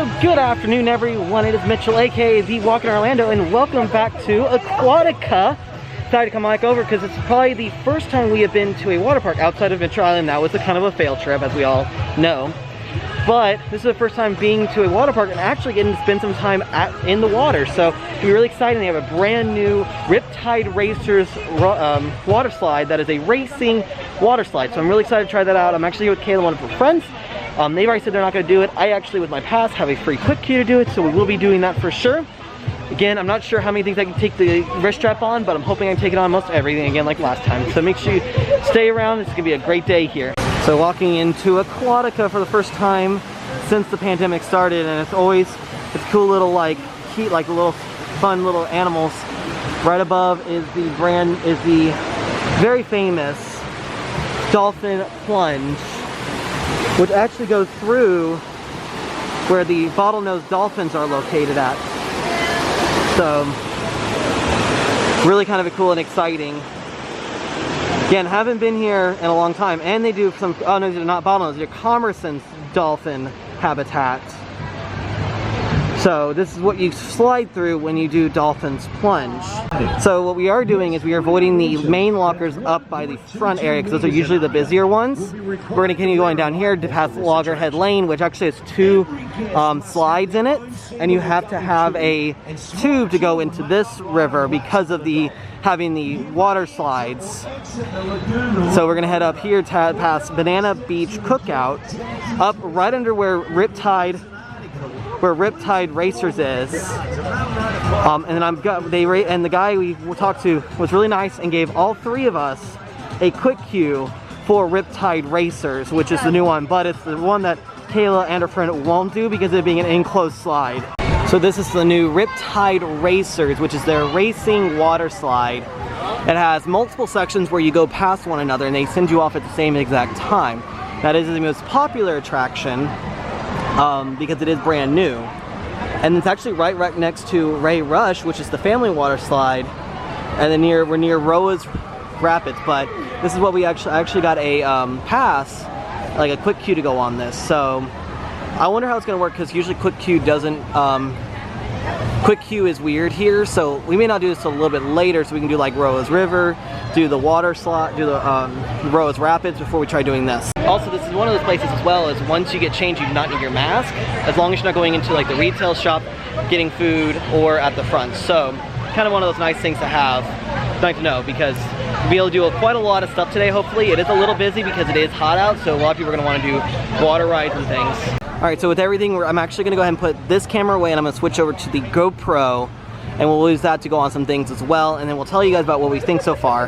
So good afternoon everyone, it is Mitchell aka The Walk in Orlando, and welcome back to Aquatica. Decided to come back over because it's probably the first time we have been to a water park outside of Venture Island. That was a kind of a fail trip, as we all know. But this is the first time being to a water park and actually getting to spend some time in the water. So we're really excited. They have a brand new Riptide Racers water slide that is a racing water slide. So I'm really excited to try that out. I'm actually here with Kayla, one of her friends. They've already said they're not going to do it. I actually, with my pass, have a free quick queue to do it, so we will be doing that for sure. Again, I'm not sure how many things I can take the wrist strap on, but I'm hoping I can take it on most everything again like last time. So make sure you stay around. It's going to be a great day here. So walking into Aquatica for the first time since the pandemic started, and it's cool little like little fun little animals. Right above is the very famous Dolphin Plunge, which actually goes through where the bottlenose dolphins are located at. So, really kind of cool and exciting. Again, haven't been here in a long time, and they do some, oh no, they're not bottlenose, they're Commerson's dolphin habitat. So this is what you slide through when you do Dolphin's Plunge. So what we are doing is we are avoiding the main lockers up by the front area, because those are usually the busier ones. We're going to continue going down here to pass Loggerhead Lane, which actually has two slides in it, and you have to have a tube to go into this river because of having the water slides. So we're going to head up here to pass Banana Beach Cookout, up right under where Riptide Racers is, and then the guy we talked to was really nice and gave all three of us a quick queue for Riptide Racers, which is the new one, but it's the one that Kayla and her friend won't do because of it being an enclosed slide. So this is the new Riptide Racers, which is their racing water slide. It has multiple sections where you go past one another and they send you off at the same exact time. That is the most popular attraction, because it is brand new, and it's actually right next to Ray Rush, which is the family water slide, and then we're near Roa's Rapids. But this is what we actually got a pass, like a quick queue to go on this. So I wonder how it's going to work, because usually quick queue doesn't. Quick queue is weird here, so we may not do this till a little bit later, so we can do like Roa's River, do the water slide, do the Roa's Rapids before we try doing this. Also, this is one of those places as well as once you get changed, you do not need your mask, as long as you're not going into like the retail shop, getting food, or at the front. So, kind of one of those nice things to have, nice to know, because we'll be able to do quite a lot of stuff today, hopefully. It is a little busy because it is hot out, so a lot of people are going to want to do water rides and things. Alright, so with everything, I'm actually going to go ahead and put this camera away, and I'm going to switch over to the GoPro, and we'll use that to go on some things as well, and then we'll tell you guys about what we think so far.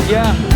Yeah.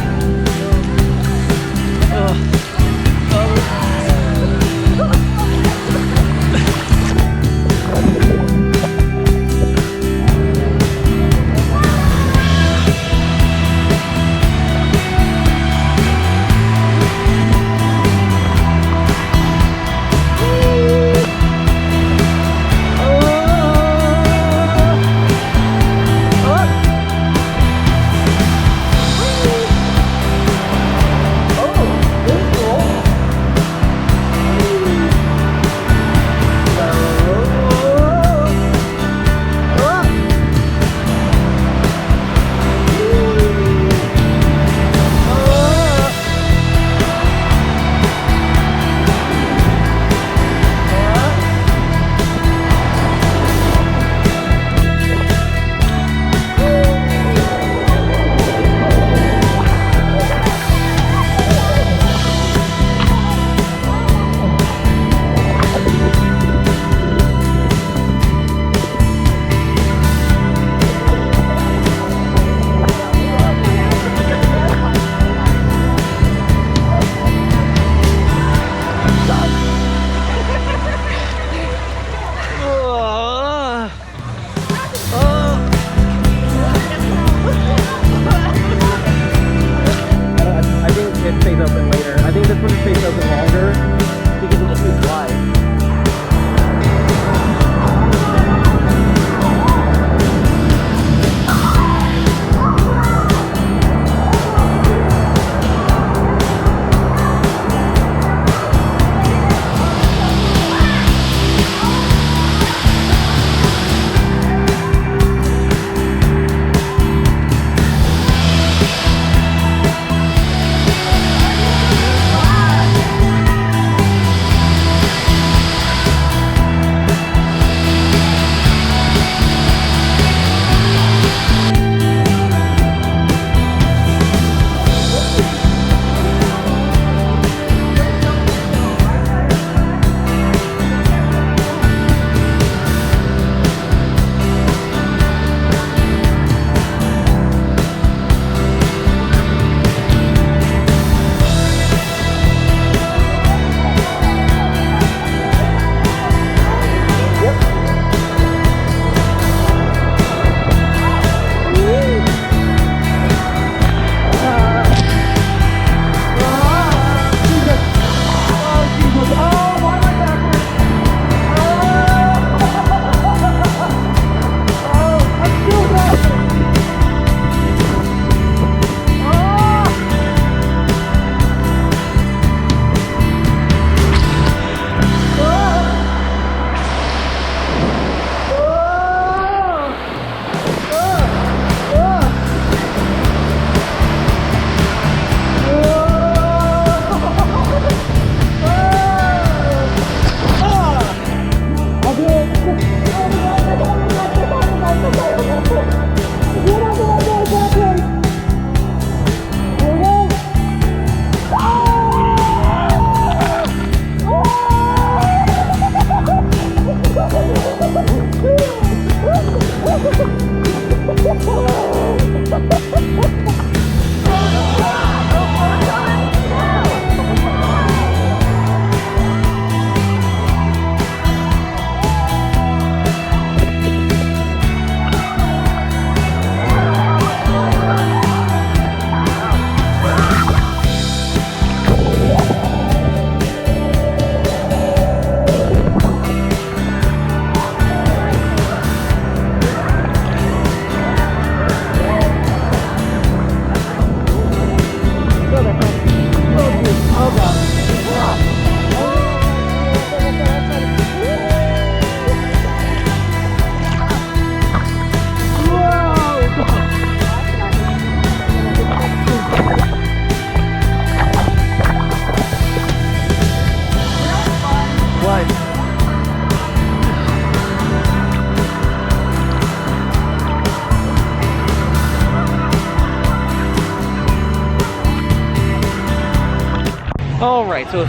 Alright, so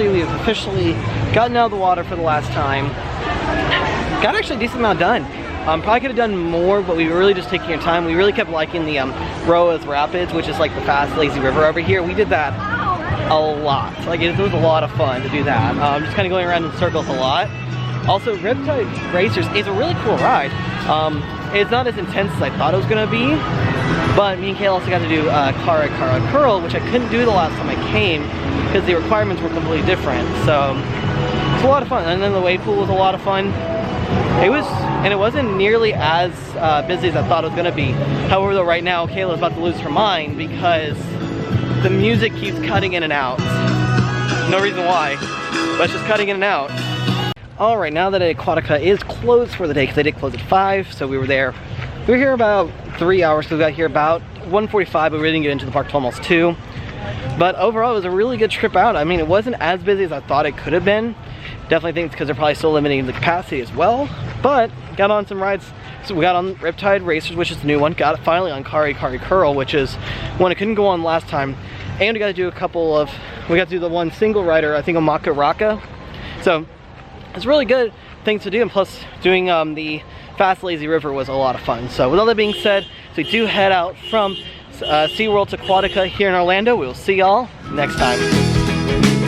we've officially gotten out of the water for the last time. Got actually a decent amount done. Probably could have done more, but we were really just taking our time. We really kept liking the Roa's Rapids, which is like the fast, lazy river over here. We did that a lot. Like, it was a lot of fun to do that. Just kind of going around in circles a lot. Also, Riptide Racers is a really cool ride. It's not as intense as I thought it was going to be, but me and Kale also got to do Kare Kare Curl, which I couldn't do the last time I came because the requirements were completely different. So it's a lot of fun. And then the wave pool was a lot of fun. And it wasn't nearly as busy as I thought it was going to be. However, though, right now Kayla's about to lose her mind because the music keeps cutting in and out. No reason why, but it's just cutting in and out. Alright, now that Aquatica is closed for the day, because they did close at 5, so we were here about 3 hours, so we got here about 1:45, but we really didn't get into the park till almost 2. But overall, it was a really good trip out. I mean, it wasn't as busy as I thought it could have been. Definitely think it's because they're probably still limiting the capacity as well, but got on some rides. So we got on Riptide Racers, which is the new one, got it finally on Kare Kare Curl, which is one I couldn't go on last time, and we got to do we got to do the one single rider, I think on Aquatica. So it's really good things to do, and plus doing the fast lazy river was a lot of fun. So with all that being said, so we do head out from SeaWorld to Aquatica here in Orlando. We'll see y'all next time.